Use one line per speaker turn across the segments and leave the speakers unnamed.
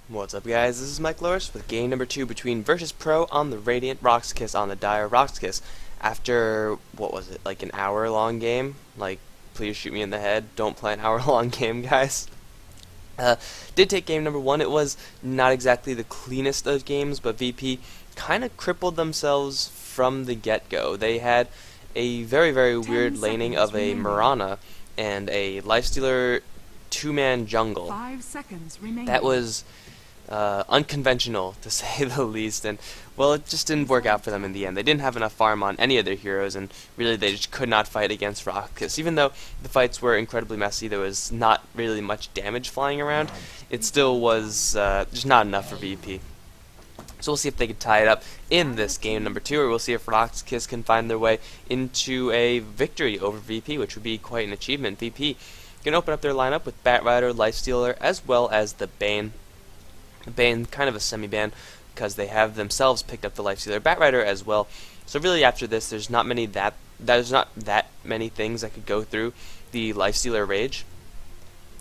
What's up, guys? This is Mike Loris with game number 2 between Virtus Pro on the Radiant, Rox.Kis on the Dire, Rox.Kis. After, what was it, like an hour-long game? Like, please shoot me in the head. Don't play an hour-long game, guys. Did take game number 1. It was not exactly the cleanest of games, but VP kind of crippled themselves from the get-go. They had a very, very weird laning of a Mirana and a Lifestealer two-man jungle.
5 seconds remaining.
That was unconventional, to say the least, and well, it just didn't work out for them in the end. They didn't have enough farm on any of their heroes, and really they just could not fight against Rox.Kis. Even though the fights were incredibly messy, there was not really much damage flying around, it still was just not enough for VP. So we'll see if they can tie it up in this game number 2, or we'll see if Rox.Kis can find their way into a victory over VP, which would be quite an achievement. VP can open up their lineup with Batrider, Lifestealer, as well as the Bane. The Bane, kind of a semi-ban, because they have themselves picked up the Lifestealer Batrider as well. So really, after this, there's not that many things that could go through the Lifestealer Rage.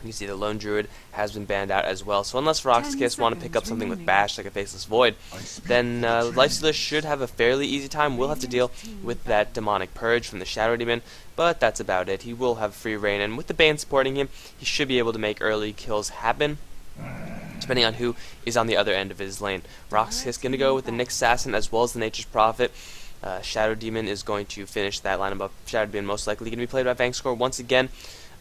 You see the Lone Druid has been banned out as well. So unless Rox.Kis want to pick up something with Bash, like a Faceless Void, then Lifestealer should have a fairly easy time. We'll have to deal with that Demonic Purge from the Shadow Demon, but that's about it. He will have free reign, and with the Bane supporting him, he should be able to make early kills happen, depending on who is on the other end of his lane. Rox.Kis going to go with the Nyx Assassin as well as the Nature's Prophet. Shadow Demon is going to finish that lineup up. Shadow Demon most likely going to be played by Vangscore once again.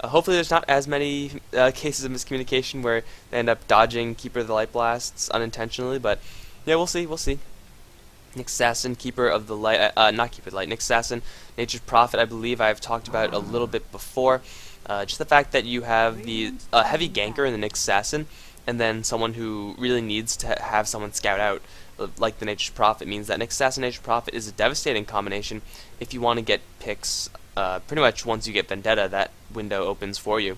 Hopefully there's not as many cases of miscommunication where they end up dodging Keeper of the Light Blasts unintentionally, but yeah, we'll see. Nyx Assassin, Keeper of the Light, not Keeper of the Light, Nyx Assassin, Nature's Prophet, I believe I've talked about a little bit before. Just the fact that you have the heavy ganker in the Nyx Assassin, and then someone who really needs to have someone scout out, like the Nature's Prophet, means that Nyx Assassin Nature's Prophet is a devastating combination if you want to get picks. Pretty much once you get Vendetta, that window opens for you.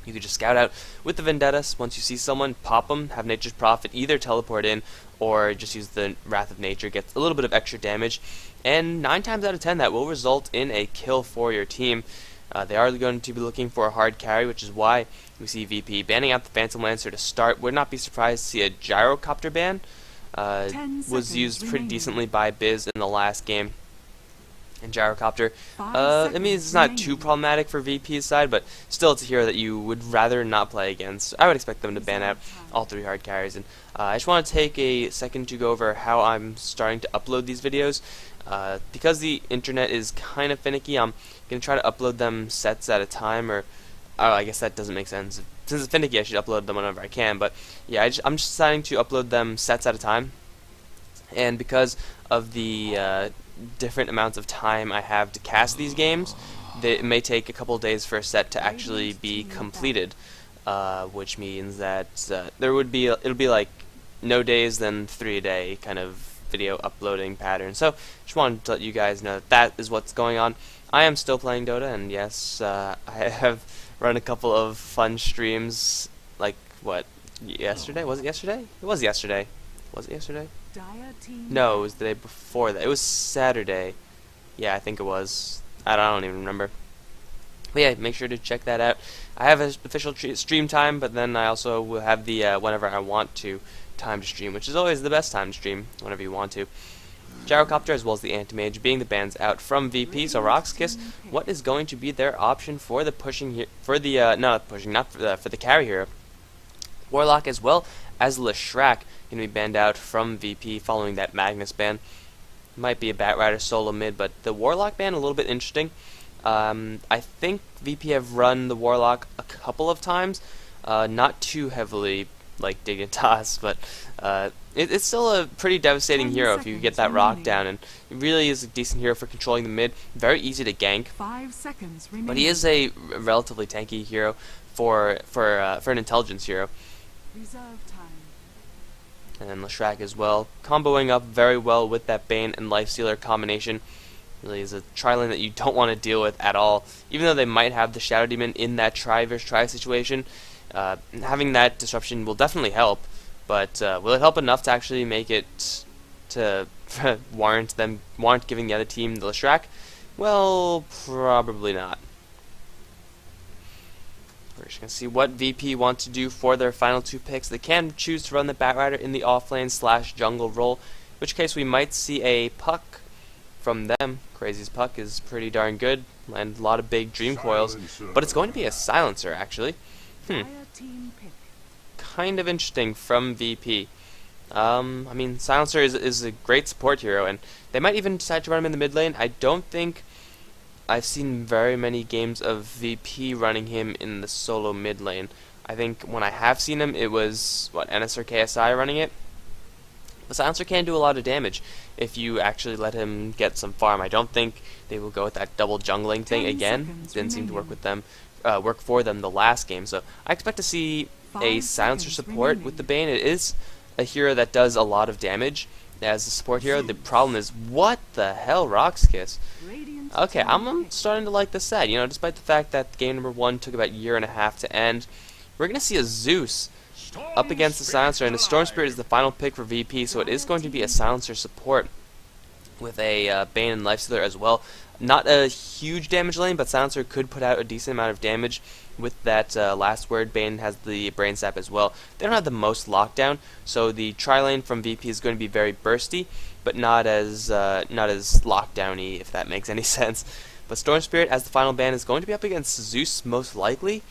You could just scout out with the Vendetta. Once you see someone, pop them, have Nature's Prophet either teleport in or just use the Wrath of Nature, gets a little bit of extra damage, and 9 times out of 10 that will result in a kill for your team. They are going to be looking for a hard carry, which is why we see VP banning out the Phantom Lancer to start. Would not be surprised to see a Gyrocopter ban. Was used pretty decently by Biz in the last game. And Gyrocopter, I mean, it's not too problematic for VP's side, but still it's a hero that you would rather not play against. I would expect them to ban out all 3 hard carries. And I just want to take a second to go over how I'm starting to upload these videos. Because the internet is kind of finicky, I'm going to try to upload them sets at a time, or I guess that doesn't make sense. Since it's finicky, I should upload them whenever I can, but yeah, I'm just deciding to upload them sets at a time. And because of the different amounts of time I have to cast these games, it may take a couple days for a set to actually be completed, which means that it'll be like no days then 3 a day kind of video uploading pattern. So just wanted to let you guys know that is what's going on. I am still playing Dota, and yes, I have run a couple of fun streams, like what, yesterday? Was it yesterday? It was yesterday. Was it yesterday? No, it was the day before that. It was Saturday. Yeah, I think it was. I don't even remember. But yeah, make sure to check that out. I have an official stream time, but then I also will have the whenever I want to time to stream, which is always the best time to stream, whenever you want to. Gyrocopter as well as the Anti-Mage being the bans out from VP. So Rox.Kis, what is going to be their option for the pushing here? For the not pushing, not for the carry hero. Warlock as well as Leshrac going to be banned out from VP following that Magnus ban. Might be a Batrider solo mid, but the Warlock ban a little bit interesting. I think VP have run the Warlock a couple of times, not too heavily like Dignitas, but it's still a pretty devastating hero if you get that rock down, and it really is a decent hero for controlling the mid. Very easy to gank,
5 seconds remaining.
but he is a relatively tanky hero for an intelligence hero.
Reserve time.
And then Leshrac as well, comboing up very well with that Bane and Lifestealer combination. Really is a tri-lane that you don't want to deal with at all. Even though they might have the Shadow Demon in that try versus try situation, having that disruption will definitely help. But will it help enough to actually make it to warrant giving the other team the Leshrac? Well, probably not. We're just going to see what VP want to do for their final 2 picks. They can choose to run the Batrider in the offlane / jungle role, in which case we might see a puck from them. Crazy's puck is pretty darn good, and a lot of big dream coils, but it's going to be a silencer actually.
Fire team pick.
Kind of interesting from VP. I mean, silencer is a great support hero, and they might even decide to run him in the mid lane. I don't think I've seen very many games of VP running him in the solo mid lane. I think when I have seen him, it was, NS or KSI running it. But silencer can do a lot of damage if you actually let him get some farm. I don't think they will go with that double jungling thing
10
again.
seconds
Didn't seem to work
remaining.
with them, work for them the last game. So I expect to see a
5
silencer
seconds
support
remaining.
with the Bane. It is a hero that does a lot of damage as a support hero. The problem is, what the hell, Rox.Kis?
Radiant
Okay,
team
I'm
pick.
starting to like this set. You know, despite the fact that game number 1 took about a year and a half to end, we're going to see a Zeus up against the silencer, and a Storm Spirit is the final pick for VP, so it is going to be a silencer support with a Bane and Lifestealer as well. Not a huge damage lane, but silencer could put out a decent amount of damage with that last word. Bane has the Brain Sap as well. They don't have the most lockdown, so the tri-lane from VP is going to be very bursty, but not as lockdowny, if that makes any sense. But Storm Spirit as the final ban is going to be up against Zeus most likely.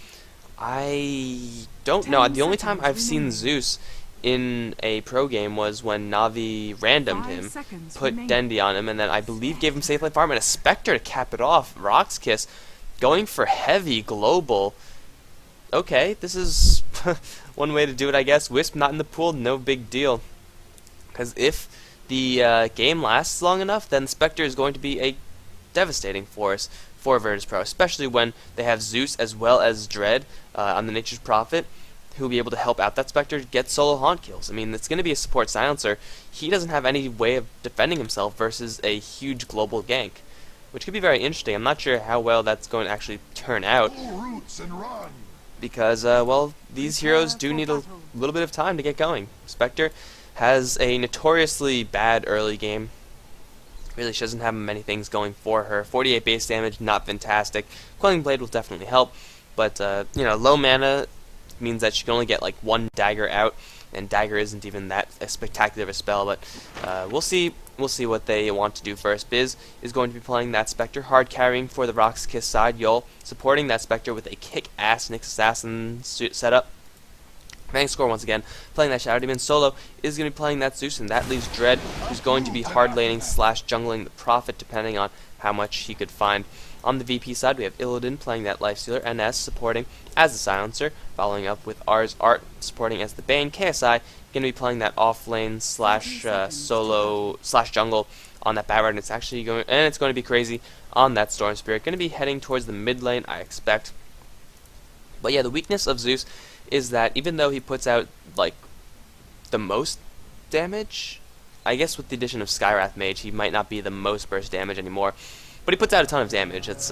I don't know.
10
The only time
seconds
I've seen
remaining.
Zeus in a pro game was when Navi randomed
5
him,
seconds
put
remaining.
Dendi on him, and then I believe gave him safe life farm and a Spectre to cap it off. Rox.Kis going for heavy global. Okay, this is one way to do it, I guess. Wisp not in the pool, no big deal. Because if the game lasts long enough, then Spectre is going to be a devastating force for Virtus.pro, especially when they have Zeus as well as Dread on the Nature's Prophet, who will be able to help out that Spectre get solo haunt kills. I mean, it's going to be a support silencer. He doesn't have any way of defending himself versus a huge global gank, which could be very interesting. I'm not sure how well that's going to actually turn out, because, well, these heroes do need a little bit of time to get going. Spectre has a notoriously bad early game. Really, she doesn't have many things going for her. 48 base damage, not fantastic. Quelling Blade will definitely help, but, you know, low mana means that she can only get like 1 dagger out, and dagger isn't even that spectacular of a spell, but we'll see what they want to do first. Biz is going to be playing that Spectre, hard carrying for the Rox.Kis side. Yol supporting that Spectre with a kick-ass Nyx Assassin setup. Bang score once again, playing that Shadow Demon. Solo is going to be playing that Zeus, and that leaves Dread, who's going to be hard laning / jungling the Prophet, depending on how much he could find. On the VP side, we have Illidan playing that Lifestealer, NS supporting as a silencer, following up with Ars Art supporting as the Bane. KSI going to be playing that off lane / solo / jungle on that Batrider, and it's actually going to be crazy on that Storm Spirit. Going to be heading towards the mid lane, I expect. But yeah, the weakness of Zeus is that even though he puts out like the most damage, I guess with the addition of Skywrath Mage, he might not be the most burst damage anymore. But he puts out a ton of damage. That's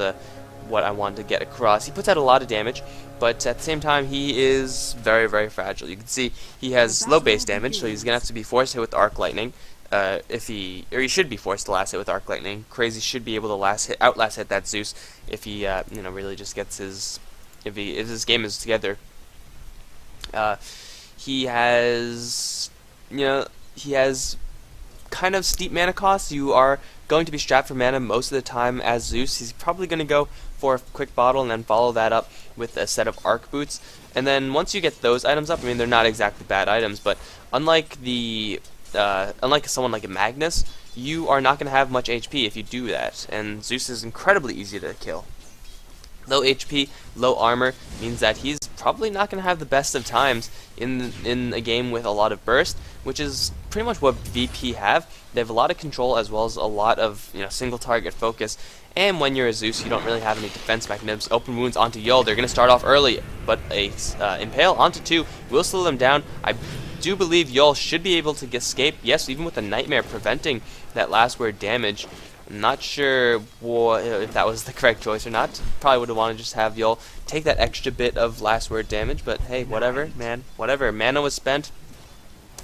what I wanted to get across. He puts out a lot of damage, but at the same time, he is very, very fragile. You can see he has low base damage, so he's gonna have to be forced to hit with Arc Lightning. He should be forced to last hit with Arc Lightning. Crazy should be able to outlast hit that Zeus if he, really just gets if his game is together. He has kind of steep mana costs. You are going to be strapped for mana most of the time as Zeus. He's probably going to go for a quick bottle and then follow that up with a set of Arc Boots. And then once you get those items up, I mean, they're not exactly bad items, but unlike someone like a Magnus, you are not going to have much HP if you do that. And Zeus is incredibly easy to kill. Low HP, low armor means that he's probably not going to have the best of times in a game with a lot of burst, which is pretty much what VP have. They have a lot of control as well as a lot of single target focus. And when you're a Zeus, you don't really have any defense mechanisms. Open wounds onto Yol. They're going to start off early, but a Impale onto 2 will slow them down. I do believe Yol should be able to escape. Yes, even with the Nightmare preventing that last word damage. I'm not sure if that was the correct choice or not. Probably would have wanted to just have Yol take that extra bit of last word damage, but hey, whatever, man. Whatever. Mana was spent,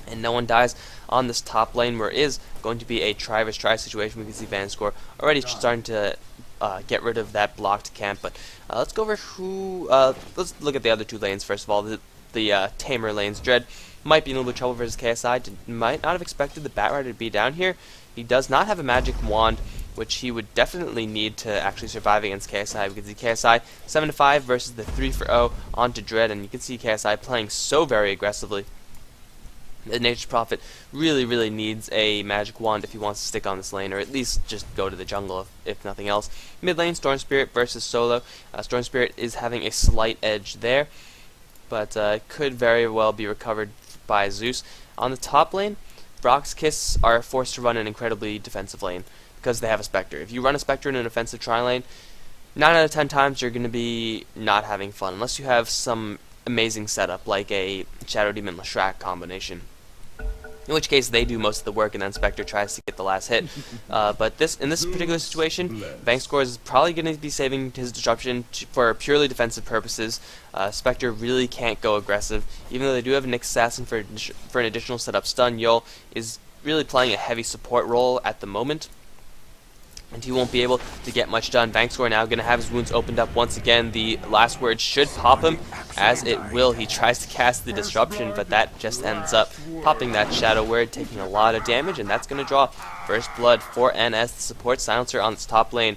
and no one dies on this top lane, where it is going to be a try versus try situation. We can see Van Score already starting to get rid of that blocked camp. But let's go over who. Let's look at the other two lanes first of all. The tamer lanes. Dread might be in a little bit of trouble versus KSI. Might not have expected the Batrider to be down here. He does not have a magic wand, which he would definitely need to actually survive against KSI. We can see KSI 7-5 versus the 3-0 onto Dread, and you can see KSI playing so very aggressively. The Nature's Prophet really needs a magic wand if he wants to stick on this lane, or at least just go to the jungle if nothing else. Mid lane, Storm Spirit versus Solo. Storm Spirit is having a slight edge there, but could very well be recovered by Zeus. On the top lane, Rox.Kis are forced to run an incredibly defensive lane because they have a Spectre. If you run a Spectre in an offensive tri-lane, 9 out of 10 times you're going to be not having fun, unless you have some amazing setup like a Shadow Demon Leshrac combination. In which case they do most of the work and then Spectre tries to get the last hit. But in this particular situation, Bankscore is probably going to be saving his disruption for purely defensive purposes. Spectre really can't go aggressive. Even though they do have a Nyx Assassin for an additional setup stun, Yol is really playing a heavy support role at the moment, and he won't be able to get much done. Bankscore now going to have his wounds opened up once again. The last word should pop him, as it will. He tries to cast the disruption, but that just ends up popping that shadow word, taking a lot of damage, and that's going to draw first blood for NS, the support silencer on this top lane.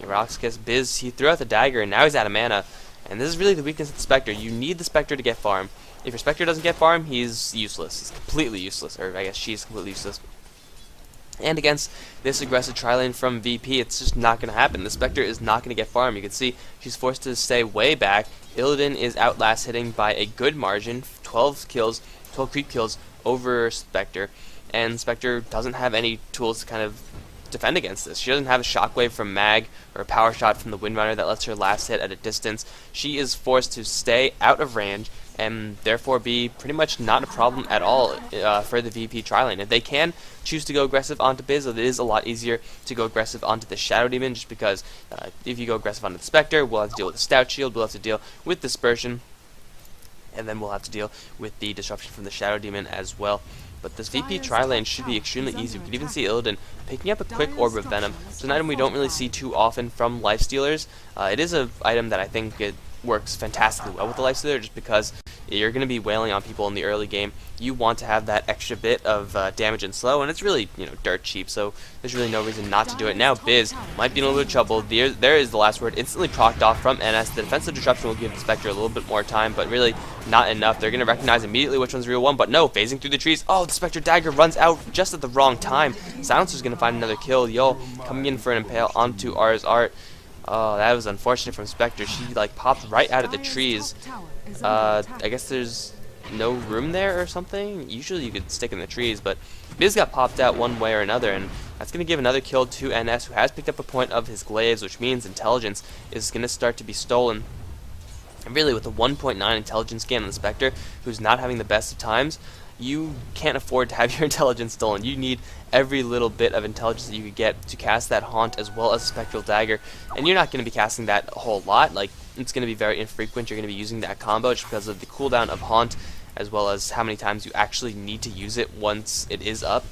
Rox.Kis, Biz, he threw out the dagger, and now he's out of mana, and this is really the weakness of the Spectre. You need the Spectre to get farm. If your Spectre doesn't get farm, he's useless. He's completely useless, or I guess she's completely useless. And against this aggressive tri-lane from VP, it's just not going to happen. The Spectre is not going to get farm. You can see she's forced to stay way back. Illidan is outlast hitting by a good margin, 12 creep kills over Spectre. And Spectre doesn't have any tools to kind of defend against this. She doesn't have a shockwave from Mag or a power shot from the Windrunner that lets her last hit at a distance. She is forced to stay out of range and therefore be pretty much not a problem at all for the VP tri-lane. If they can choose to go aggressive onto Biz, it is a lot easier to go aggressive onto the Shadow Demon, just because if you go aggressive onto the Spectre, we'll have to deal with the Stout Shield, we'll have to deal with Dispersion, and then we'll have to deal with the disruption from the Shadow Demon as well. But this VP tri-lane should be extremely easy. We can even see Illidan picking up a quick Orb of Venom. It's an item we don't really see too often from Lifestealers. It is an item that I think it works fantastically well with the Lifestealer, just because you're going to be wailing on people in the early game. You want to have that extra bit of damage and slow, and it's really, dirt cheap, so there's really no reason not to do it. Now Biz might be in a little bit of trouble. There is the last word, instantly procced off from NS. The defensive disruption will give the Spectre a little bit more time, but really not enough. They're going to recognize immediately which one's the real one, but no, phasing through the trees. Oh, the Spectre dagger runs out just at the wrong time. Silencer's going to find another kill. Yo, coming in for an impale onto R's Art. Oh, that was unfortunate from Spectre. She popped right out of the trees. I guess there's no room there or something. Usually you could stick in the trees, but Biz got popped out one way or another, and that's going to give another kill to NS, who has picked up a point of his glaives, which means intelligence is going to start to be stolen. And really, with a 1.9 intelligence gain on the Spectre, who's not having the best of times, you can't afford to have your intelligence stolen. You need every little bit of intelligence that you could get to cast that Haunt as well as a Spectral Dagger. And you're not going to be casting that a whole lot. It's going to be very infrequent. You're going to be using that combo just because of the cooldown of Haunt, as well as how many times you actually need to use it once it is up.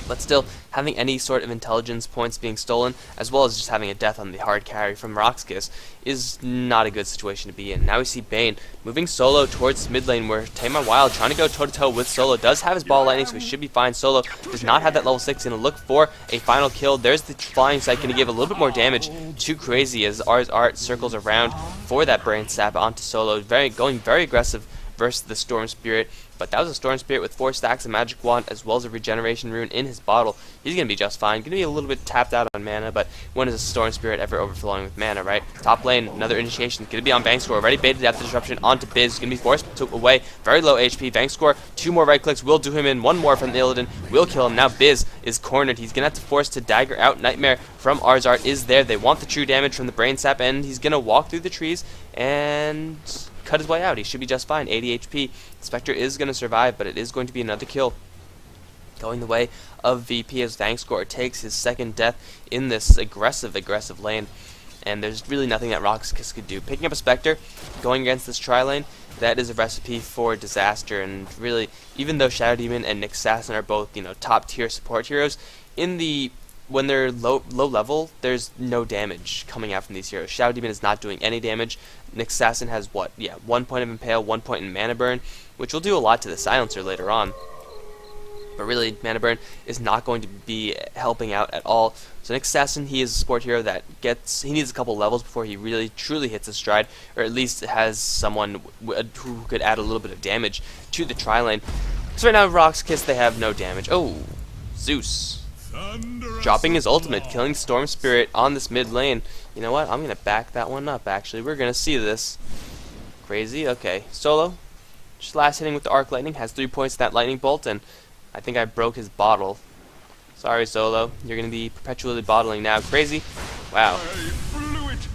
But still, having any sort of intelligence points being stolen, as well as just having a death on the hard carry from Rox.Kis, is not a good situation to be in. Now we see Bane moving solo towards mid lane, where Tamar Wild, trying to go toe-to-toe with Solo, does have his ball lightning, so he should be fine. Solo does not have that level 6, going to look for a final kill. There's the flying sight, going to give a little bit more damage to Crazy as R's Art circles around for that Brain Sap onto Solo, going very aggressive versus the Storm Spirit. But that was a Storm Spirit with 4 stacks of Magic Wand as well as a Regeneration Rune in his bottle. He's going to be just fine. Going to be a little bit tapped out on mana, but when is a Storm Spirit ever overflowing with mana, right? Top lane, another initiation. Going to be on Bankscore. Already baited out the disruption onto Biz. Going to be forced away. Very low HP. Bankscore, 2 more right clicks will do him in. 1 more from Illidan will kill him. Now Biz is cornered. He's going to have to force to dagger out. Nightmare from Arzart is there. They want the true damage from the Brain Sap, and he's going to walk through the trees and cut his way out. He should be just fine. 80 HP. Spectre is going to survive, but it is going to be another kill going the way of VP as Bankscore takes his second death in this aggressive lane. And there's really nothing that Rox.Kis could do. Picking up a Spectre, going against this tri-lane, that is a recipe for disaster. And really, even though Shadow Demon and Nyx Assassin are both, top tier support heroes, in the when they're low level, there's no damage coming out from these heroes. Shadow Demon is not doing any damage. Nyx Assassin has what? Yeah, 1 point of Impale, 1 point in Mana Burn, which will do a lot to the Silencer later on. But really, Mana Burn is not going to be helping out at all. So Nyx Assassin, he is a support hero that he needs a couple levels before he really truly hits his stride, or at least has someone who could add a little bit of damage to the tri-lane. So right now, Rox.Kis, they have no damage. Oh, Zeus. Dropping his ultimate, killing Storm Spirit on this mid lane. You know what? I'm going to back that one up, actually. We're going to see this. Crazy. Okay. Solo, just last hitting with the Arc Lightning, has 3 points to that Lightning Bolt, and I think I broke his bottle. Sorry, Solo. You're going to be perpetually bottling now. Crazy. Wow.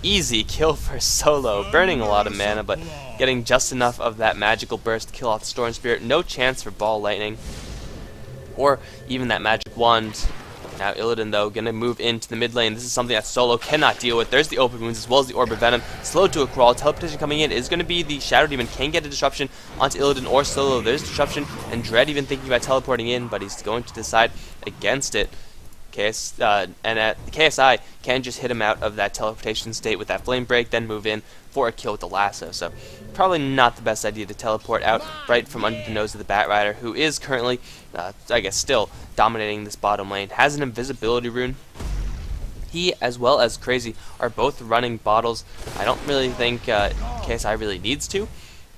Easy kill for Solo. Burning a lot of mana, but getting just enough of that magical burst to kill off the Storm Spirit. No chance for Ball Lightning, or even that Magic Wand. Now Illidan, though, going to move into the mid lane. This is something that Solo cannot deal with. There's the Open Wounds as well as the Orb of Venom. Slowed to a crawl. Teleportation coming in is going to be the Shadow Demon. Can get a disruption onto Illidan or Solo. There's disruption, and Dread even thinking about teleporting in, but he's going to decide against it. KSI can just hit him out of that teleportation state with that Flame Break, then move in for a kill with the lasso. So probably not the best idea to teleport out right from under the nose of the Batrider, who is currently, I guess, still dominating this bottom lane. Has an invisibility rune. He, as well as Crazy, are both running bottles. I don't really think KSI really needs to,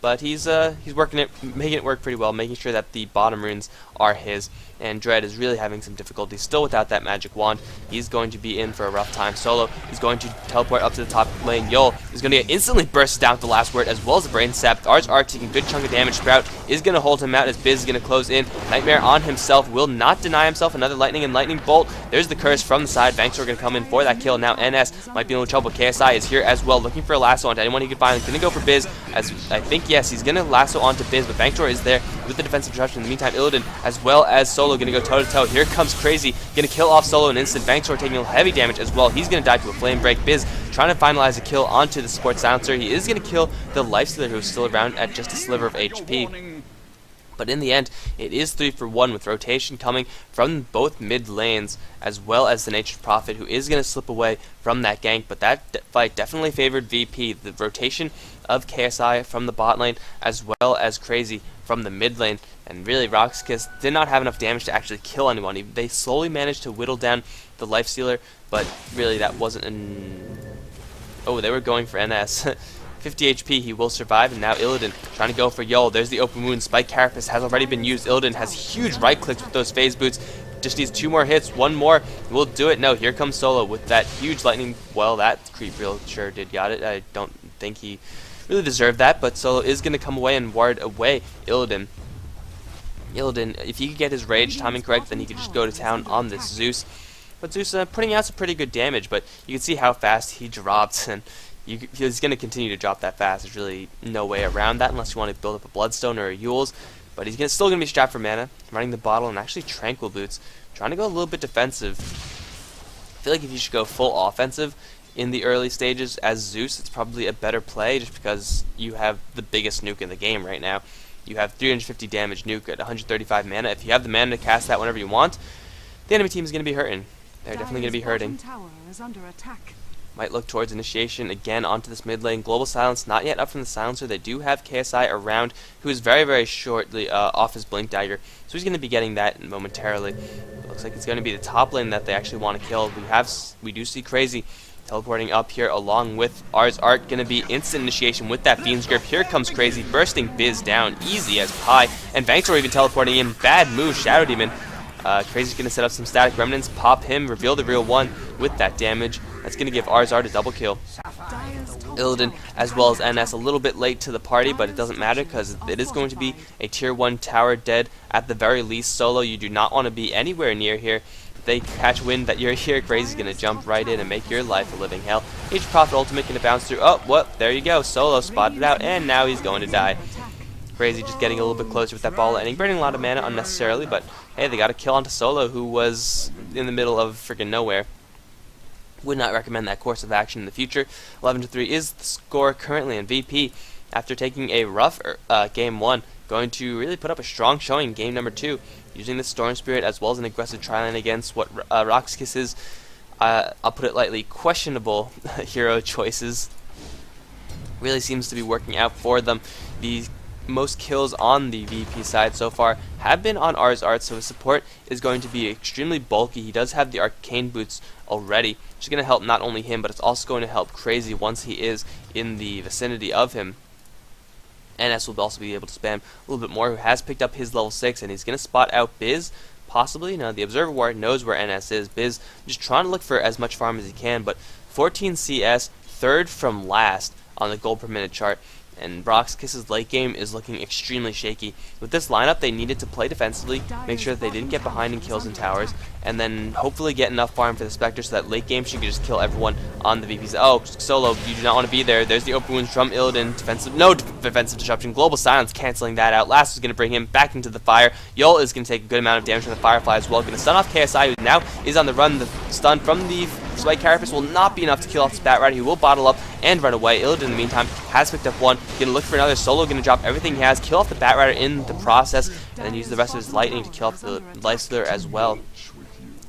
but he's working it, making it work pretty well, making sure that the bottom runes are his. And Dread is really having some difficulty still without that magic wand. He's going to be in for a rough time. Solo is going to teleport up to the top lane. Yol is going to get instantly burst down with the last word, as well as the Brain Sap. Ars taking a good chunk of damage. Sprout is going to hold him out as Biz is going to close in. Nightmare on himself, will not deny himself another Lightning and Lightning Bolt. There's the curse from the side. Vangtor going to come in for that kill. Now NS might be in a little trouble. KSI is here as well, looking for a lasso onto anyone he can find. He's going to go for Biz, as I think, yes, he's going to lasso onto Biz, but Vangtor is there with the defensive disruption. In the meantime, Illidan, as well as Solo, going to go toe-to-toe. Here comes Crazy, going to kill off Solo in an instant. Vangtor taking heavy damage as well. He's going to die to a Flame Break. Biz trying to finalize a kill onto the support Silencer. He is going to kill the Lifestealer, who's still around at just a sliver of HP. But in the end, it is 3 for 1 with rotation coming from both mid lanes, as well as the Nature's Prophet, who is going to slip away from that gank. But that fight definitely favored VP. The rotation of KSI from the bot lane, as well as Crazy from the mid lane. And really, Rox.Kis did not have enough damage to actually kill anyone. They slowly managed to whittle down the Lifestealer, but really that wasn't an... Oh, they were going for NS. 50 HP, he will survive, and now Illidan trying to go for Yol. There's the Open Wound. Spike Carapace has already been used. Illidan has huge right clicks with those phase boots. Just needs 2 more hits, 1 more, will do it. No, here comes Solo with that huge lightning. Well, that creep real sure did got it. I don't think he really deserved that, but Solo is going to come away and ward away Illidan. Illidan, if he could get his rage timing correct, then he could just go to town on this Zeus. But Zeus putting out some pretty good damage, but you can see how fast he drops, and he's going to continue to drop that fast. There's really no way around that unless you want to build up a Bloodstone or a Yule's. But he's still going to be strapped for mana, running the bottle, and actually Tranquil Boots, trying to go a little bit defensive. I feel like if you should go full offensive in the early stages as Zeus, it's probably a better play just because you have the biggest nuke in the game right now. You have 350 damage nuke at 135 mana. If you have the mana to cast that whenever you want, the enemy team is going to be hurting. They're definitely going to be hurting.
Tower is under attack.
Might look towards initiation again onto this mid lane. Global Silence not yet up from the Silencer. They do have KSI around, who is very, very shortly off his Blink Dagger, so he's going to be getting that momentarily. It looks like it's going to be the top lane that they actually want to kill. We do see Crazy teleporting up here along with Ars Art. Going to be instant initiation with that Fiend's Grip. Here comes Crazy, bursting Biz down easy as pie, and Vangtor even teleporting in. Bad move, Shadow Demon. Crazy's going to set up some Static Remnants, pop him, reveal the real one with that damage. That's going to give Ars Art a double kill. Illidan as well as NS a little bit late to the party, but it doesn't matter because it is going to be a tier 1 tower dead at the very least. Solo, you do not want to be anywhere near here. If they catch wind that you're here, Crazy's going to jump right in and make your life a living hell. Nature's Prophet ultimate going to bounce through. Oh, well, there you go. Solo spotted out, and now he's going to die. Crazy just getting a little bit closer with that ball lightning, burning a lot of mana unnecessarily, but hey, they got a kill onto Solo, who was in the middle of freaking nowhere. Would not recommend that course of action in the future. 11-3 is the score currently in VP. After taking a rough game 1, going to really put up a strong showing in game number 2, using the Storm Spirit as well as an aggressive tri-lane against what Rox.Kis is, I'll put it lightly, questionable hero choices. Really seems to be working out for them. The most kills on the VP side so far have been on Art, so his support is going to be extremely bulky. He does have the arcane boots already, which is going to help not only him, but it's also going to help Crazy once he is in the vicinity of him. NS will also be able to spam a little bit more, who has picked up his level 6, and he's going to spot out Biz, possibly. Now, the Observer Ward knows where NS is. Biz just trying to look for as much farm as he can, but 14 CS, third from last on the gold per minute chart. And Rox.Kis' late game is looking extremely shaky. With this lineup, they needed to play defensively, make sure that they didn't get behind in kills and towers, and then hopefully get enough farm for the Spectre so that late game she could just kill everyone on the VPs. Oh, Solo, you do not want to be there. There's the open wounds from Illidan. Defensive disruption. Global silence canceling that out. Last is going to bring him back into the fire. Yol is going to take a good amount of damage from the Firefly as well. Going to stun off KSI, who now is on the run. The stun from the Spike Carapace will not be enough to kill off the Batrider. He will bottle up and run away. Illidan, in the meantime, has picked up one. Going to look for another. Solo going to drop everything he has, kill off the Batrider in the process, and then use the rest of his lightning to kill off the Lifestealer as well.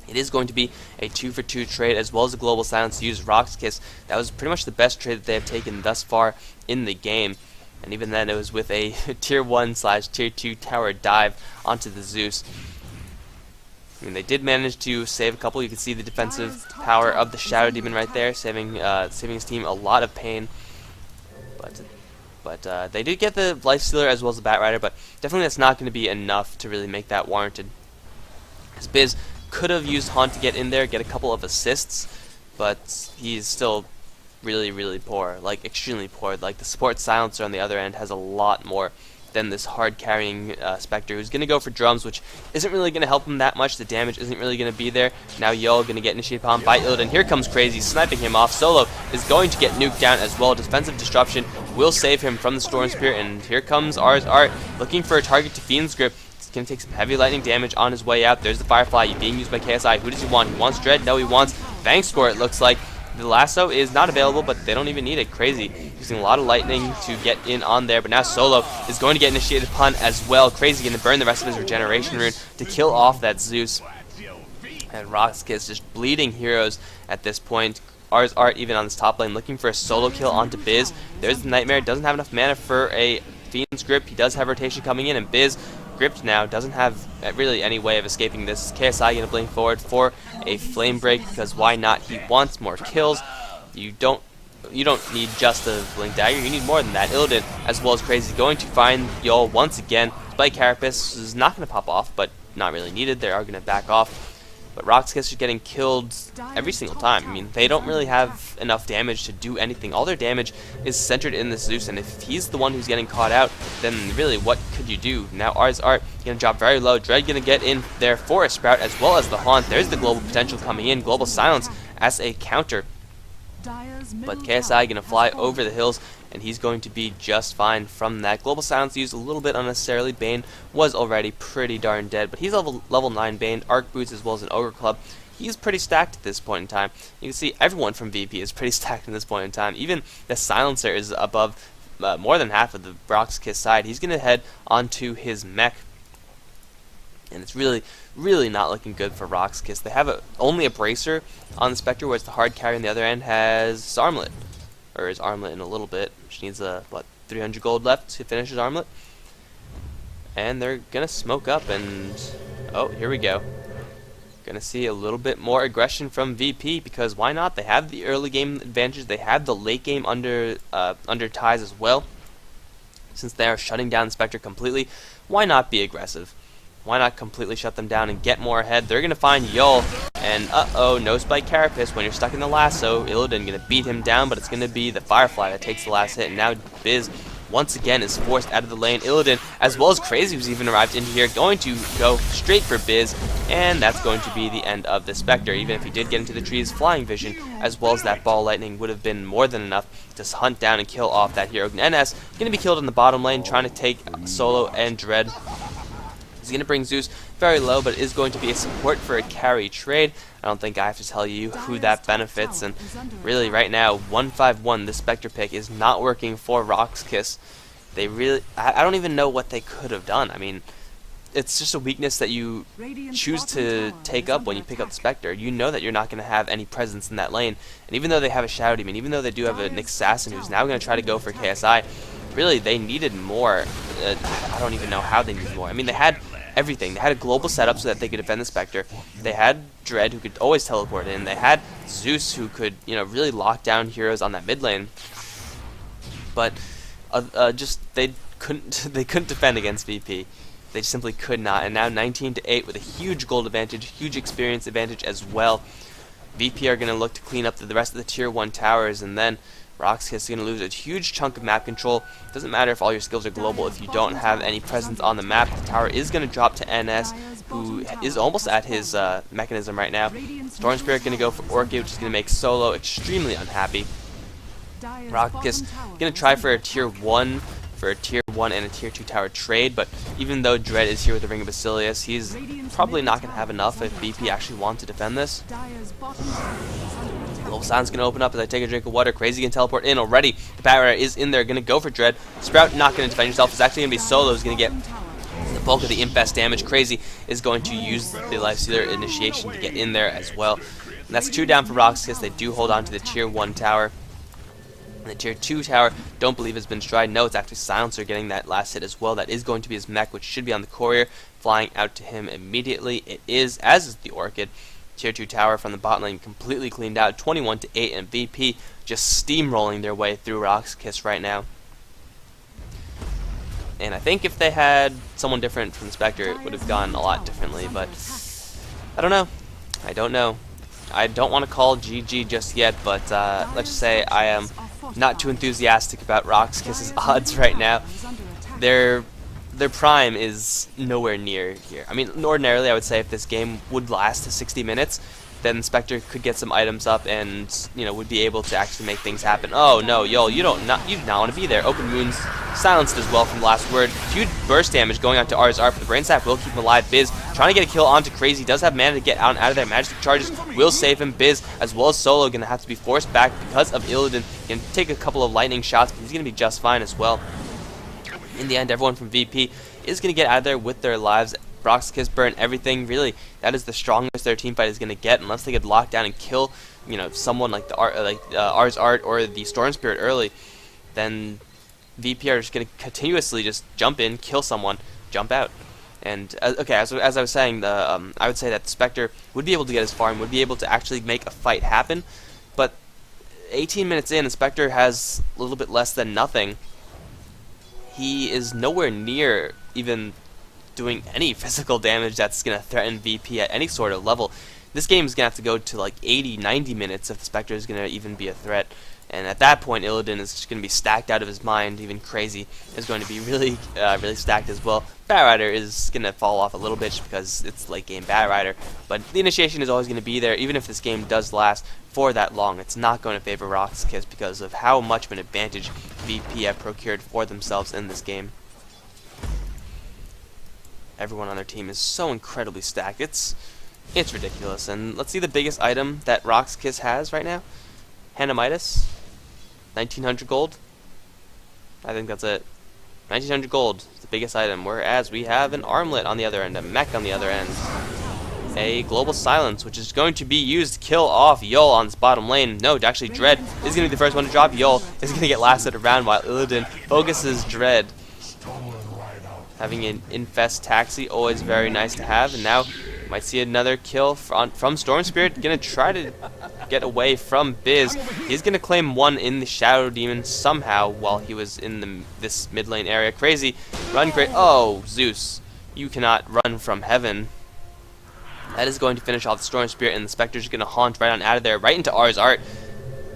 It is going to be a 2-for-2 trade, as well as a global silence to use Rox.Kis. That was pretty much the best trade that they have taken thus far in the game. And even then, it was with a tier 1/tier 2 tower dive onto the Zeus. I mean, they did manage to save a couple. You can see the defensive power of the Shadow Demon right there, saving his team a lot of pain. But they did get the Lifestealer as well as the Batrider, but definitely that's not going to be enough to really make that warranted. As Biz could have used Haunt to get in there, get a couple of assists, but he's still really, really poor, like extremely poor. Like the support silencer on the other end has a lot more than this hard carrying Spectre, who's going to go for drums, which isn't really going to help him that much. The damage isn't really going to be there. Now Yo going to get initiated upon by Illidan. Here comes Crazy, sniping him off. Solo is going to get nuked down as well. Defensive disruption will save him from the Storm Spirit, and here comes Art looking for a target to Fiend's Grip. Going to take some heavy lightning damage on his way out. There's the Firefly being used by KSI. Who does he want? He wants Dread? No, he wants Fang Score, it looks like. The lasso is not available, but they don't even need it. Crazy using a lot of lightning to get in on there, but now Solo is going to get initiated upon as well. Crazy going to burn the rest of his regeneration rune to kill off that Zeus. And Rox.Kis just bleeding heroes at this point. Art even on this top lane looking for a solo kill onto Biz. There's the Nightmare. Doesn't have enough mana for a Fiend's Grip. He does have rotation coming in, and Biz gripped now, doesn't have really any way of escaping this. KSI going to blink forward for a flame break, because why not? He wants more kills. You don't need just a blink dagger, you need more than that. Illidan as well as Crazy going to find Yol once again. Spike Carapace is not going to pop off, but not really needed. They are going to back off. But Rox.Kis are getting killed every single time. I mean, they don't really have enough damage to do anything. All their damage is centered in this Zeus, and if he's the one who's getting caught out, then really, what could you do? Now, Art going to drop very low. Dread going to get in there for a Sprout, as well as the Haunt. There's the global potential coming in. Global silence as a counter. But KSI going to fly over the hills, and he's going to be just fine from that. Global silence used a little bit unnecessarily. Bane was already pretty darn dead, but he's level 9 Bane, Arc Boots as well as an Ogre Club. He's pretty stacked at this point in time. You can see everyone from VP is pretty stacked at this point in time. Even the silencer is above more than half of the Rox.Kis side. He's going to head onto his mech. And it's really, really not looking good for Rox.Kis. They have only a Bracer on the Spectre, whereas the hard carry on the other end has Armlet. Or his Armlet in a little bit, which needs, 300 gold left to finish his Armlet. And they're going to smoke up, and oh, here we go. Going to see a little bit more aggression from VP, because why not? They have the early game advantage. They have the late game under ties as well. Since they are shutting down the Spectre completely, why not be aggressive? Why not completely shut them down and get more ahead? They're going to find Yol, and uh-oh, no Spike Carapace. When you're stuck in the lasso, Illidan going to beat him down, but it's going to be the Firefly that takes the last hit, and now Biz once again is forced out of the lane. Illidan, as well as Crazy, who's even arrived in here, going to go straight for Biz, and that's going to be the end of the Spectre. Even if he did get into the trees, Flying Vision, as well as that Ball Lightning, would have been more than enough to hunt down and kill off that hero. NS going to be killed in the bottom lane, trying to take Solo and Dread. He's going to bring Zeus very low, but it is going to be a support for a carry trade. I don't think I have to tell you who that benefits, and really right now, 151, this Spectre pick is not working for Rox.Kis. They really, I don't even know what they could have done. I mean, it's just a weakness that you choose to take up when you pick up the Spectre. You know that you're not going to have any presence in that lane, and even though they have a Shadow Demon, even though they do have a Nick Assassin who's now going to try to go for KSI, really they needed more. I don't even know how they needed more. I mean, they had everything. They had a global setup so that they could defend the Spectre. They had Dread who could always teleport in. They had Zeus who could, you know, really lock down heroes on that mid lane. But just they couldn't defend against VP. They simply could not. And now 19-8 with a huge gold advantage, huge experience advantage as well. VP are going to look to clean up the rest of the tier 1 towers, and then Rox.Kis is going to lose a huge chunk of map control. Doesn't matter if all your skills are global. If you don't have any presence on the map, the tower is going to drop to NS, who is almost at his mechanism right now. Storm Spirit going to go for Orchid, which is going to make Solo extremely unhappy. Rox.Kis going to try for a tier 1 and a tier 2 tower trade, but even though Dread is here with the Ring of Basilius, he's probably not going to have enough if VP actually wants to defend this. Global Silence going to open up as I take a drink of water. Crazy can teleport in already. The Power is in there, going to go for Dread. Sprout not going to defend yourself. It's actually going to be Solo who's going to get the bulk of the Infest damage. Crazy is going to use the Lifestealer initiation to get in there as well. And that's 2 down for Rox.Kis. They do hold on to the tier 1 tower. And the tier 2 tower, don't believe has been tried. No, it's actually Silencer getting that last hit as well. That is going to be his mech, which should be on the courier, flying out to him immediately. It is, as is the Orchid. Tier 2 tower from the bot lane completely cleaned out, 21-8, and VP just steamrolling their way through Rox.Kis right now. And I think if they had someone different from the Spectre, it would have gone a lot differently, but I don't know. I don't know. I don't want to call GG just yet, but let's just say I am not too enthusiastic about Rox.Kis' odds right now. Their prime is nowhere near here. I mean, ordinarily I would say if this game would last to 60 minutes, then Spectre could get some items up and, you know, would be able to actually make things happen. Oh no, yo, you do not want to be there. Open Moon's silenced as well from the last word. Huge burst damage going out to R's Art, but the Brain Sap will keep him alive. Biz trying to get a kill onto Crazy. Does have mana to get out of there. Magic charges will save him. Biz as well as Solo going to have to be forced back because of Illidan. Going to take a couple of lightning shots, but he's going to be just fine as well. In the end, everyone from VP is going to get out of there with their lives. Rox.Kis burn everything. Really, that is the strongest their team fight is going to get, unless they get locked down and kill, you know, someone like the R's Art or the Storm Spirit early. Then VP are just going to continuously just jump in, kill someone, jump out. And okay, as I was saying, I would say that the Spectre would be able to get his farm, would be able to actually make a fight happen. But 18 minutes in, the Spectre has a little bit less than nothing. He is nowhere near even doing any physical damage that's going to threaten VP at any sort of level. This game is going to have to go to like 80, 90 minutes if the Spectre is going to even be a threat. And at that point, Illidan is just going to be stacked out of his mind. Even Crazy is going to be really stacked as well. Batrider is going to fall off a little bit just because it's late game Batrider. But the initiation is always going to be there, even if this game does last for that long. It's not going to favor Rox.Kis because of how much of an advantage VP have procured for themselves in this game. Everyone on their team is so incredibly stacked. It's ridiculous. And let's see the biggest item that Rox.Kis has right now. Hanamitis. 1900 gold. I think that's it. 1900 gold is the biggest item, whereas we have an armlet on the other end, a mech on the other end. A global silence, which is going to be used to kill off Yol on this bottom lane. No, actually Dread is going to be the first one to drop. Yol is going to get lasted around while Illidan focuses Dread. Having an Infest Taxi, always very nice to have. And now, might see another kill from Storm Spirit. Gonna try to get away from Biz. He's gonna claim one in the Shadow Demon somehow while he was in this mid lane area. Crazy, run great. Oh, Zeus, you cannot run from heaven. That is going to finish off the Storm Spirit, and the Spectre's gonna haunt right on out of there, right into R's Art.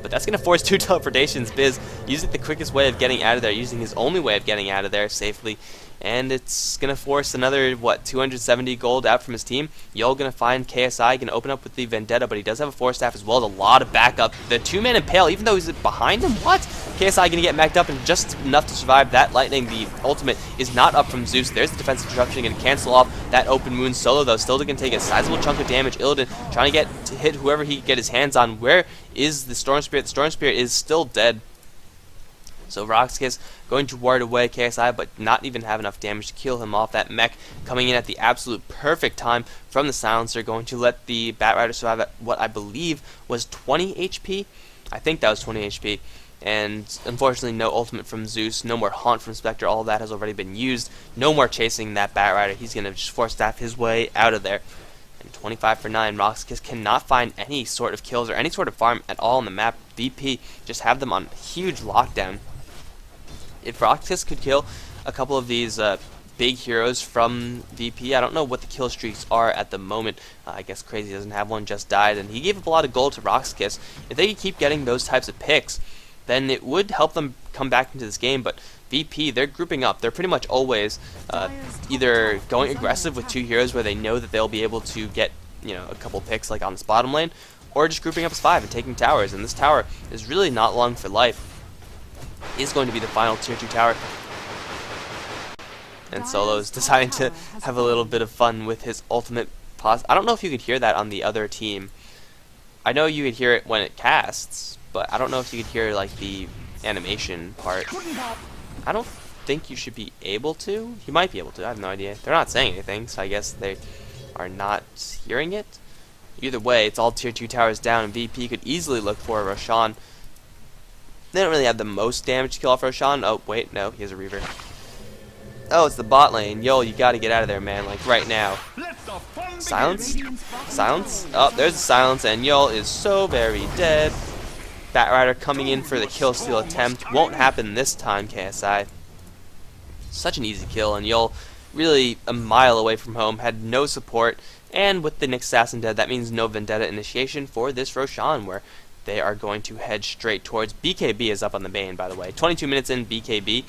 But that's going to force 2 teleportations. Biz using the quickest way of getting out of there, using his only way of getting out of there safely. And it's going to force another, 270 gold out from his team. Yol going to find KSI, going to open up with the Vendetta, but he does have a Force Staff as well as a lot of backup. The 2-man Impale, even though he's behind him, what? KSI going to get mech'd up and just enough to survive that lightning. The ultimate is not up from Zeus. There's the defensive disruption, going to cancel off that Open Moon Solo, though. Still going to take a sizable chunk of damage. Illidan trying to hit whoever he can get his hands on. Where is the Storm Spirit? The Storm Spirit is still dead. So Rox.Kis going to ward away KSI, but not even have enough damage to kill him off. That mech coming in at the absolute perfect time from the silencer, going to let the Batrider survive at what I believe was 20 HP. I think that was 20 HP. And unfortunately no ultimate from Zeus, no more haunt from Spectre, all of that has already been used. No more chasing that Batrider, he's going to just force staff his way out of there. And 25 for 9, Rox.Kis cannot find any sort of kills or any sort of farm at all on the map. VP just have them on huge lockdown. If Rox.Kis could kill a couple of these big heroes from VP, I don't know what the kill streaks are at the moment. I guess Crazy doesn't have one, just died, and he gave up a lot of gold to Rox.Kis. If they could keep getting those types of picks, then it would help them come back into this game. But VP, they're grouping up. They're pretty much always either going aggressive with two heroes where they know that they'll be able to get, you know, a couple picks like on this bottom lane, or just grouping up as 5 and taking towers. And this tower is really not long for life. Is going to be the final tier 2 tower. And Solo's deciding to have a little bit of fun with his ultimate pause. I don't know if you could hear that on the other team. I know you could hear it when it casts, but I don't know if you could hear like the animation part. I don't think you should be able to. You might be able to, I have no idea. They're not saying anything, so I guess they are not hearing it. Either way, it's all tier 2 towers down, and VP could easily look for Roshan. They don't really have the most damage to kill off Roshan. Oh, wait, no, he has a Reaver. Oh, it's the bot lane. Yo, you gotta get out of there, man, like right now. Silence? Silence? Oh, there's the silence, and Yul is so very dead. Batrider coming in for the kill steal attempt. Won't happen this time, KSI. Such an easy kill, and Yul really a mile away from home, had no support, and with the Nyx Assassin dead, that means no Vendetta initiation for this Roshan, where they are going to head straight towards. BKB is up on the main, by the way. 22 minutes in BKB.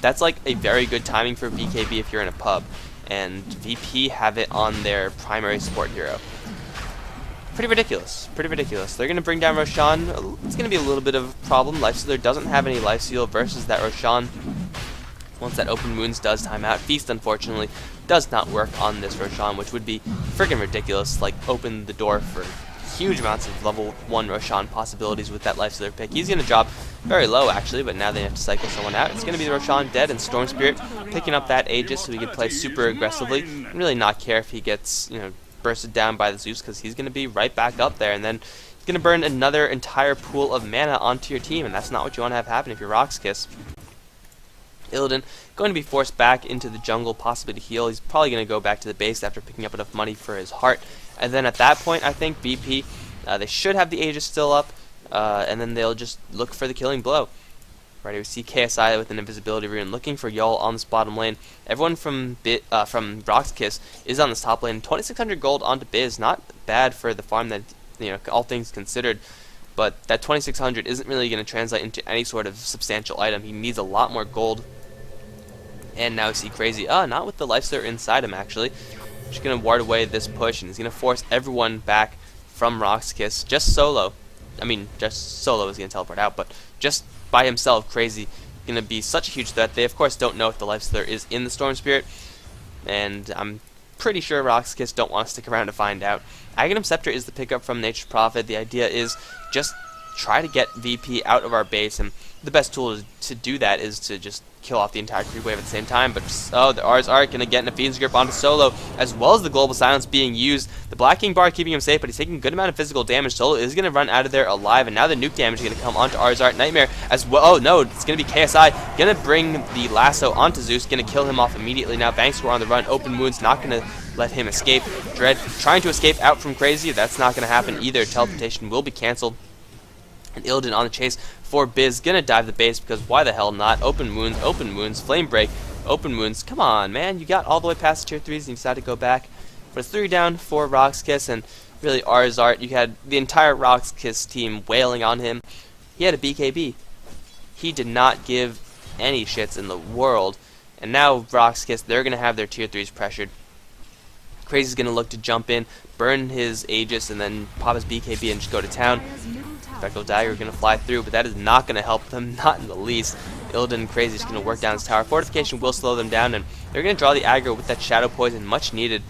That's like a very good timing for BKB if you're in a pub. And VP have it on their primary support hero. Pretty ridiculous. Pretty ridiculous. They're going to bring down Roshan. It's going to be a little bit of a problem. Lifestealer doesn't have any lifesteal versus that Roshan. Once that Open Wounds does time out. Feast, unfortunately, does not work on this Roshan, which would be freaking ridiculous. Like, open the door for huge amounts of level 1 Roshan possibilities with that Lifestealer pick. He's going to drop very low, actually, but now they have to cycle someone out. It's going to be the Roshan dead, and Storm Spirit picking up that Aegis so he can play super aggressively and really not care if he gets, you know, bursted down by the Zeus, because he's going to be right back up there, and then he's going to burn another entire pool of mana onto your team, and that's not what you want to have happen if you're Rox.Kis. Illidan going to be forced back into the jungle, possibly to heal. He's probably going to go back to the base after picking up enough money for his heart. And then at that point, I think VP, they should have the Aegis still up, and then they'll just look for the killing blow. Right, we see KSI with an invisibility rune looking for Yul on this bottom lane. Everyone from Rox.Kis is on this top lane. 2,600 gold onto Biz, not bad for the farm that, you know, all things considered. But that 2,600 isn't really going to translate into any sort of substantial item. He needs a lot more gold. And now we see Crazy. Not with the Lifestealer inside him, actually. Just going to ward away this push, and he's going to force everyone back from Rox.Kis. Just solo. I mean, just solo is going to teleport out, but just by himself, Crazy going to be such a huge threat. They, of course, don't know if the Lifestealer is in the Storm Spirit, and I'm pretty sure Rox.Kis don't want to stick around to find out. Aghanim Scepter is the pickup from Nature's Prophet. The idea is just try to get VP out of our base, and the best tool to do that is to just kill off the entire creep wave at the same time. But the R's are going to get in a Fiend's Grip onto Solo, as well as the Global Silence being used. The Black King Bar keeping him safe, but he's taking a good amount of physical damage. Solo is going to run out of there alive, and now the nuke damage is going to come onto Arzart Nightmare as well. Oh no, it's going to be KSI going to bring the lasso onto Zeus, going to kill him off immediately. Now Bankscore on the run, Open Wounds not going to let him escape. Dread trying to escape out from Crazy. That's not going to happen either. Teleportation will be cancelled. And Illidan on the chase for Biz, gonna dive the base because why the hell not? Open Wounds, Flame Break, Open Wounds. Come on, man, you got all the way past tier 3s and you decided to go back. But it's 3 down for Rox.Kis, and really Arzart. You had the entire Rox.Kis team wailing on him. He had a BKB. He did not give any shits in the world. And now Rox.Kis, they're gonna have their tier 3s pressured. Crazy's gonna look to jump in, burn his Aegis, and then pop his BKB and just go to town. Spectral Dagger going to fly through, but that is not going to help them, not in the least. Illidan and Crazy is going to work down his tower. Fortification will slow them down, and they're going to draw the aggro with that Shadow Poison, much needed.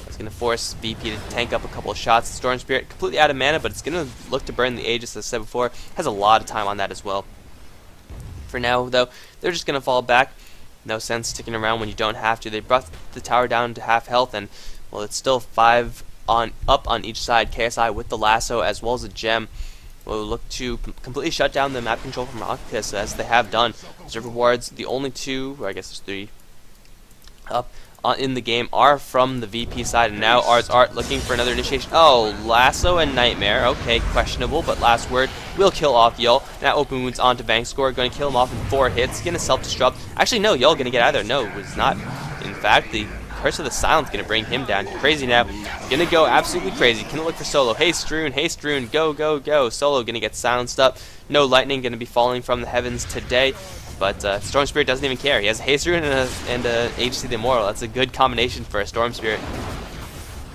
It's going to force VP to tank up a couple of shots. Storm Spirit completely out of mana, but it's going to look to burn the Aegis, as I said before. Has a lot of time on that as well. For now, though, they're just going to fall back. No sense sticking around when you don't have to. They brought the tower down to half health, and, well, it's still 5 up on each side. KSI with the lasso as well as a gem will look to completely shut down the map control from Rox.Kis, as they have done. Reserve rewards, the only 2, or I guess there's 3 up in the game, are from the VP side, and now Rox.Art looking for another initiation. Oh, lasso and nightmare. Okay, questionable, but last word will kill off Yul. Now open wounds onto Bankscore, going to kill him off in 4 hits. Going to self-destruct. Actually, no, Yul going to get out of there. No, it was not. In fact, the Curse of the Silence going to bring him down. Crazy now. Going to go absolutely crazy. Can look for Solo. Hey, Stroon, go, go, go. Solo going to get silenced up. No lightning going to be falling from the heavens today. But Storm Spirit doesn't even care. He has Haste Rune and a HC the Immortal. That's a good combination for a Storm Spirit.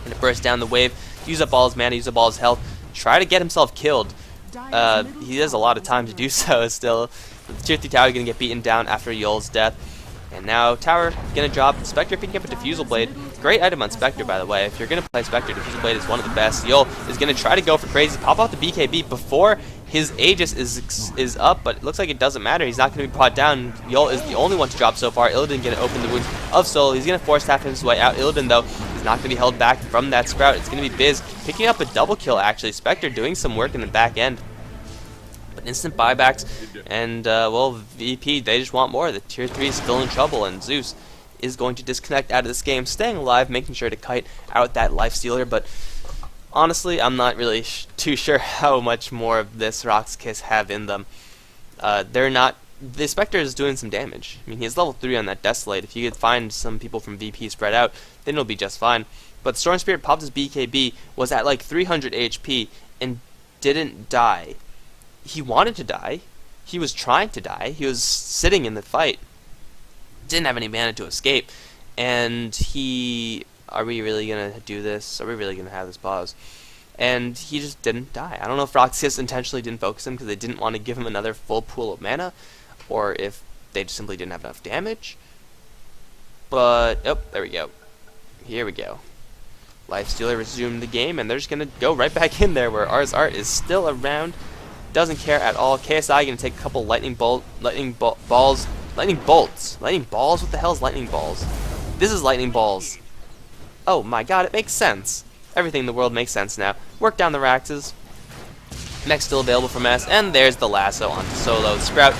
Going to burst down the wave, use up all his mana, use up all his health, try to get himself killed. He has a lot of time to do so still. The tier 3 tower going to get beaten down after Yul's death. And now tower going to drop. Spectre, if he can get a Diffusal Blade. Great item on Spectre, by the way. If you're going to play Spectre, Diffusal Blade is one of the best. Yul is going to try to go for crazy. Pop off the BKB before his Aegis is up, but it looks like it doesn't matter. He's not going to be brought down. Yul is the only one to drop so far. Illidan going to open the wounds of Solo. He's going to force tap his way out. Illidan, though, is not going to be held back from that Sprout. It's going to be Biz picking up a double kill, actually. Spectre doing some work in the back end. But instant buybacks, and, well, VP, they just want more. The tier 3 is still in trouble, and Zeus is going to disconnect out of this game, staying alive, making sure to kite out that life stealer, but honestly, I'm not really too sure how much more of this Rox.Kis have in them. They're not. The Spectre is doing some damage. I mean, he has level 3 on that Desolate. If you could find some people from VP spread out, then it'll be just fine. But Storm Spirit popped his BKB, was at like 300 HP, and didn't die. He wanted to die. He was trying to die. He was sitting in the fight. Didn't have any mana to escape. And he... Are we really going to do this? Are we really going to have this pause? And he just didn't die. I don't know if Rox.Kis intentionally didn't focus him because they didn't want to give him another full pool of mana, or if they just simply didn't have enough damage. But, oh, there we go. Here we go. Lifestealer resumed the game, and they're just going to go right back in there where Rox.Art is still around. Doesn't care at all. KSI going to take a couple lightning bolts. Lightning balls? What the hell is lightning balls? This is lightning balls. Oh my god, it makes sense. Everything in the world makes sense now. Work down the Raxes. Mech still available from S, and there's the lasso onto Solo. Sprout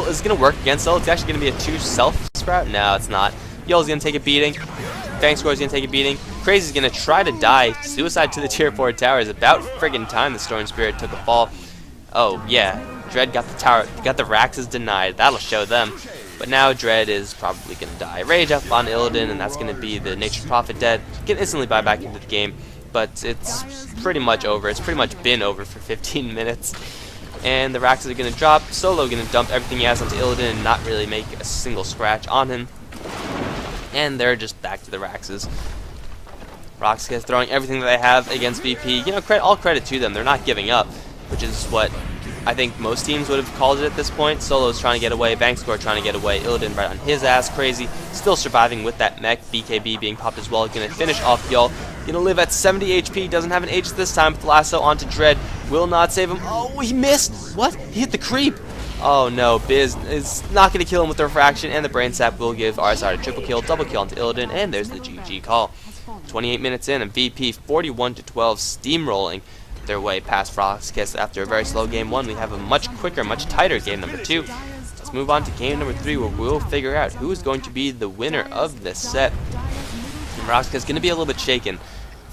is going to work against Solo. It's actually going to be a 2 self Sprout. No, it's not. Yul's going to take a beating. Bankscore's going to take a beating. Crazy's going to try to die. Suicide to the tier 4 tower is about friggin' time the Storm Spirit took a fall. Oh, yeah. Dread got the tower, got the Raxes denied. That'll show them. But now Dread is probably going to die. Rage up on Illidan, and that's going to be the Nature's Prophet dead. Can instantly buy back into the game, but it's pretty much over. It's pretty much been over for 15 minutes. And the Raxes are going to drop. Solo going to dump everything he has onto Illidan and not really make a single scratch on him. And they're just back to the Raxes. Rox.Kis throwing everything that they have against VP. You know, all credit to them. They're not giving up, which is what I think most teams would have called it at this point. Solo's trying to get away, Bankscore trying to get away, Illidan right on his ass, Crazy still surviving with that mech, BKB being popped as well, gonna finish off Yul, gonna live at 70 HP, doesn't have an Aegis this time, with the lasso onto Dread, will not save him. Oh, he missed! What? He hit the creep! Oh no, Biz is not gonna kill him with the refraction, and the Brain Sap will give Rox.Art a triple kill, double kill onto Illidan, and there's the GG call. 28 minutes in, and VP 41-12 steamrolling their way past Rox.Kis after a very slow game 1. We have a much quicker, much tighter game number 2. Let's move on to game number 3, where we'll figure out who is going to be the winner of this set. And Rox.Kis is going to be a little bit shaken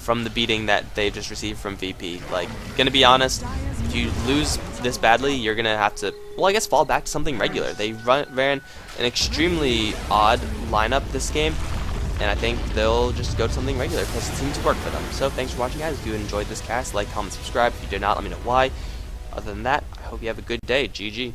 from the beating that they just received from VP. Like, gonna be honest, if you lose this badly, you're gonna have to, well, I guess fall back to something regular. They ran an extremely odd lineup this game, and I think they'll just go to something regular because it seems to work for them. So thanks for watching, guys. If you enjoyed this cast, like, comment, subscribe. If you did not, let me know why. Other than that, I hope you have a good day. GG.